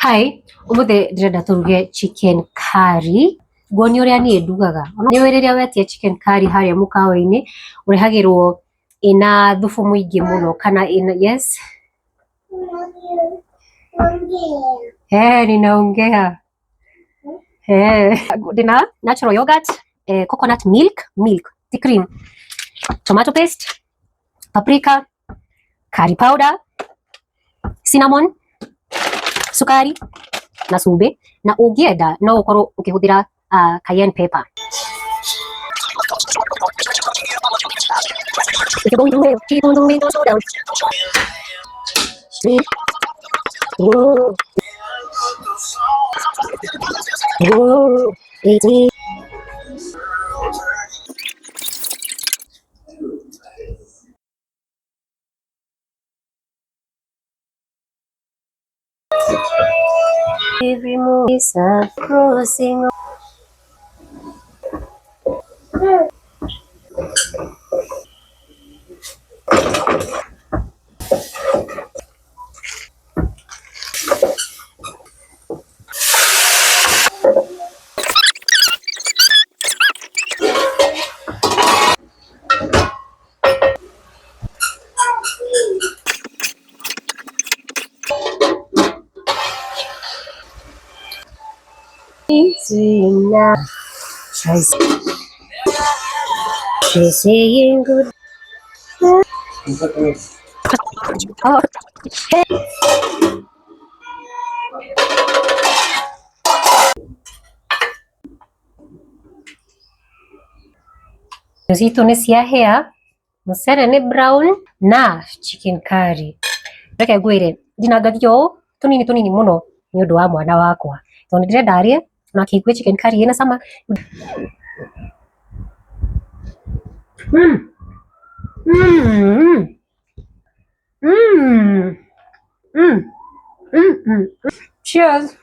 Hi, umuthi ndirenda turuge chicken curry. Nguonie uria nie ndugaga. Ni riria wetie chicken curry haria mukawa-ini urehagirwo ina thubu muingi muno kana ina yes. Ninaongea. Dina natural yogurt, coconut milk, the cream, tomato paste, paprika, curry powder, cinnamon, sukari na cumbi, na ungienda no ukorwo ukihuthira cayenne pepper. Every move is a crossing. Now, she's saying good. Zito ni ciahĩa, mucere ni brown na chicken curry. Reke ngwire ndinangagia ũũ tunini muno ni undu wa mwana wakwa tondu ndirenda arie na akĩigua chicken curry ina cama. Cheers.